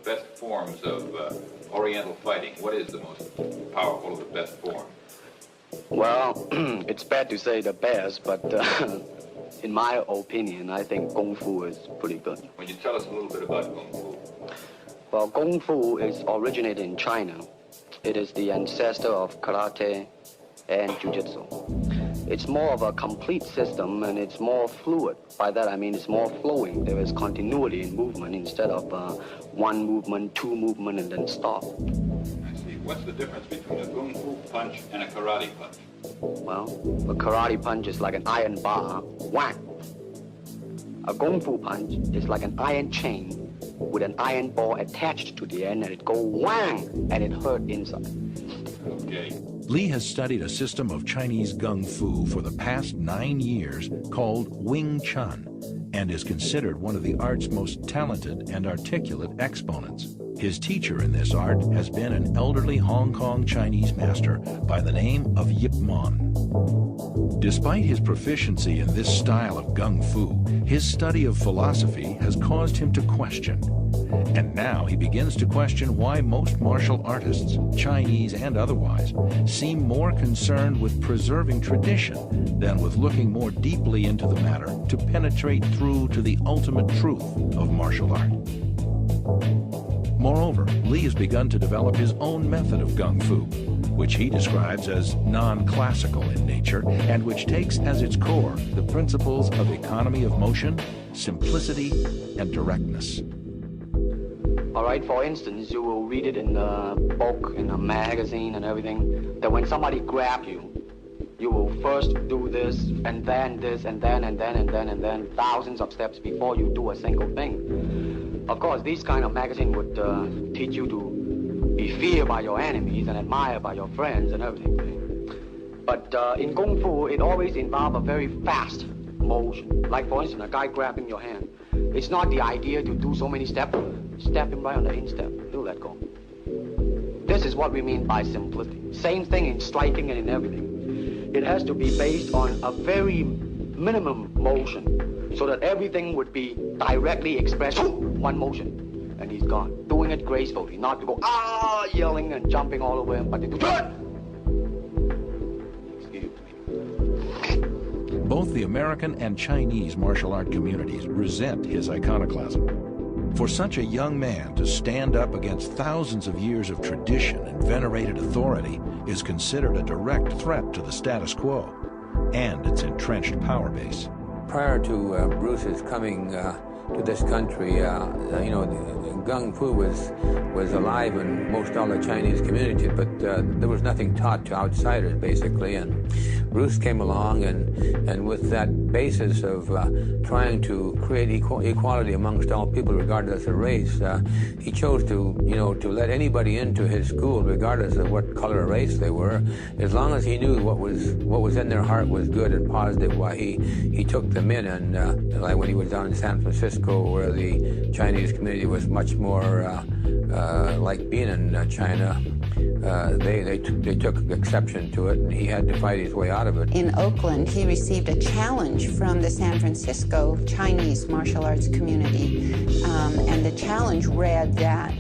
best forms of Oriental fighting? What is the most powerful of the best form? Well, it's bad to say the best, but in my opinion, I think Kung Fu is pretty good. Will you tell us a little bit about Kung Fu? Well, Kung Fu is originated in China. It is the ancestor of Karate and Jiu-Jitsu. It's more of a complete system, and it's more fluid. By that I mean it's more flowing. There is continuity in movement instead of one movement, two movement, and then stop. I see. What's the difference between a Kung Fu punch and a karate punch? Well, a karate punch is like an iron bar, whack. A Kung Fu punch is like an iron chain with an iron ball attached to the end, and it go whang, and it hurt inside. Okay. Li has studied a system of Chinese Kung Fu for the past 9 years called Wing Chun, and is considered one of the art's most talented and articulate exponents. His teacher in this art has been an elderly Hong Kong Chinese master by the name of Yip Man. Despite his proficiency in this style of Kung Fu, his study of philosophy has caused him to question. And now he begins to question why most martial artists, Chinese and otherwise, seem more concerned with preserving tradition than with looking more deeply into the matter to penetrate through to the ultimate truth of martial art. Moreover, Li has begun to develop his own method of Kung Fu, which he describes as non-classical in nature and which takes as its core the principles of economy of motion, simplicity, and directness. All right, for instance, you will read it in a book, in a magazine and everything, that when somebody grabs you, you will first do this, and then this, and then, and then, and then, and then, thousands of steps before you do a single thing. Of course, these kind of magazine would teach you to be feared by your enemies and admired by your friends and everything. But in Kung Fu, it always involves a very fast motion. Like, for instance, a guy grabbing your hand. It's not the idea to do so many steps. Step him right on the instep. He'll let go. This is what we mean by simplicity. Same thing in striking and in everything. It has to be based on a very minimum motion so that everything would be directly expressed. One motion, and he's gone. Doing it gracefully, not to go, yelling and jumping all over him, but to do Excuse me. Both the American and Chinese martial art communities resent his iconoclasm. For such a young man to stand up against thousands of years of tradition and venerated authority is considered a direct threat to the status quo and its entrenched power base. Prior to Bruce's coming to this country, Kung Fu was alive in most all the Chinese communities, but there was nothing taught to outsiders, basically. And Bruce came along, and with that basis of trying to create equality amongst all people, regardless of race, he chose to let anybody into his school, regardless of what color or race they were, as long as he knew what was in their heart was good and positive. Why he took them in, and like when he was down in San Francisco, where the Chinese community was much more like being in China, they took exception to it, and he had to fight his way out of it. In Oakland, he received a challenge from the San Francisco Chinese martial arts community, and the challenge read that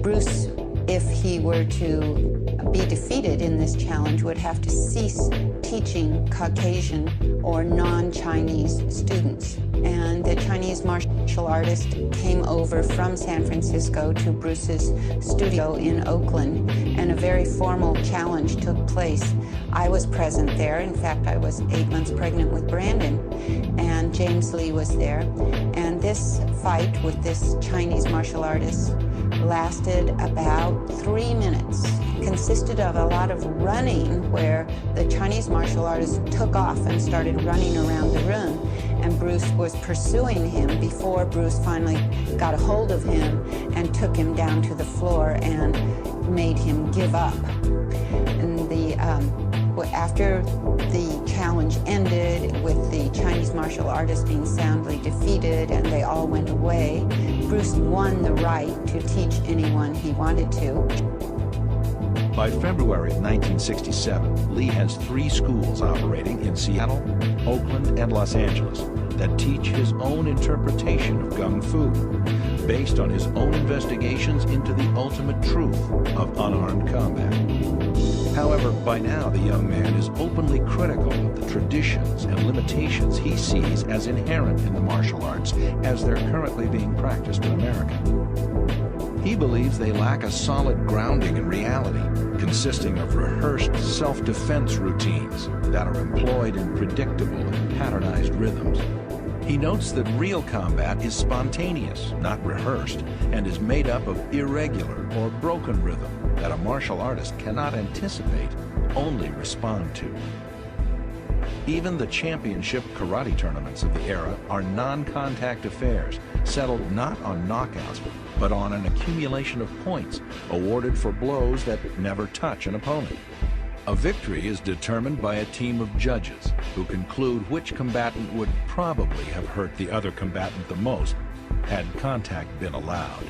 Bruce, if he were to be defeated in this challenge, would have to cease teaching Caucasian or non-Chinese students. And the Chinese martial artist came over from San Francisco to Bruce's studio in Oakland, and a very formal challenge took place. I was present there. In fact, I was 8 months pregnant with Brandon, and James Lee was there. And this fight with this Chinese martial artist lasted about 3 minutes. It consisted of a lot of running, where the Chinese martial artist took off and started running around the room, and Bruce was pursuing him before Bruce finally got a hold of him and took him down to the floor and made him give up. And after the challenge ended, with the Chinese martial artist being soundly defeated and they all went away, Bruce won the right to teach anyone he wanted to. By February of 1967, Li has 3 schools operating in Seattle, Oakland, and Los Angeles that teach his own interpretation of Gung Fu, based on his own investigations into the ultimate truth of unarmed combat. However, by now the young man is openly critical of the traditions and limitations he sees as inherent in the martial arts as they're currently being practiced in America. He believes they lack a solid grounding in reality, consisting of rehearsed self-defense routines that are employed in predictable and patternized rhythms. He notes that real combat is spontaneous, not rehearsed, and is made up of irregular or broken rhythm that a martial artist cannot anticipate, only respond to. Even the championship karate tournaments of the era are non-contact affairs, settled not on knockouts, but on an accumulation of points awarded for blows that never touch an opponent. A victory is determined by a team of judges who conclude which combatant would probably have hurt the other combatant the most had contact been allowed.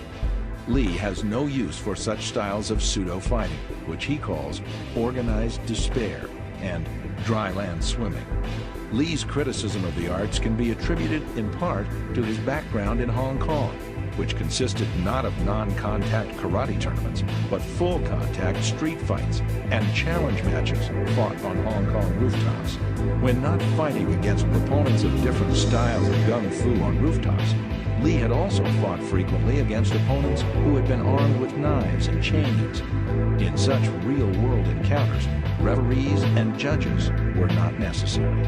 Lee has no use for such styles of pseudo-fighting, which he calls organized despair and dryland swimming. Lee's criticism of the arts can be attributed in part to his background in Hong Kong, which consisted not of non-contact karate tournaments, but full-contact street fights and challenge matches fought on Hong Kong rooftops. When not fighting against proponents of different styles of Gung Fu on rooftops, Lee had also fought frequently against opponents who had been armed with knives and chains. In such real-world encounters, referees and judges were not necessary.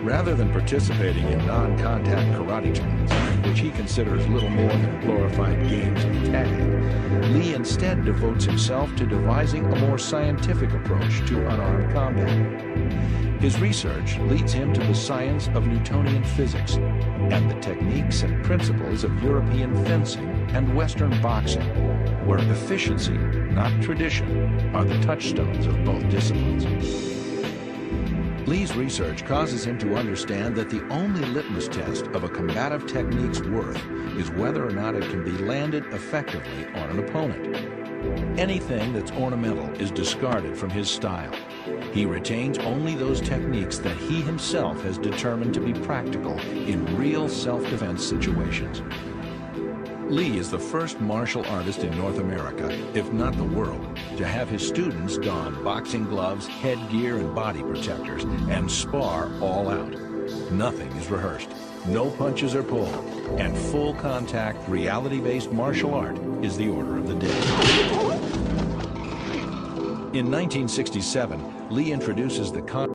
Rather than participating in non-contact karate tournaments, which he considers little more than glorified games of tag, Lee instead devotes himself to devising a more scientific approach to unarmed combat. His research leads him to the science of Newtonian physics and the techniques and principles of European fencing and Western boxing, where efficiency, not tradition, are the touchstones of both disciplines. Lee's research causes him to understand that the only litmus test of a combative technique's worth is whether or not it can be landed effectively on an opponent. Anything that's ornamental is discarded from his style. He retains only those techniques that he himself has determined to be practical in real self-defense situations. Lee is the first martial artist in North America, if not the world, to have his students don boxing gloves, headgear, and body protectors and spar all out. Nothing is rehearsed, no punches are pulled, and full contact, reality-based martial art is the order of the day. In 1967, Lee introduces the concept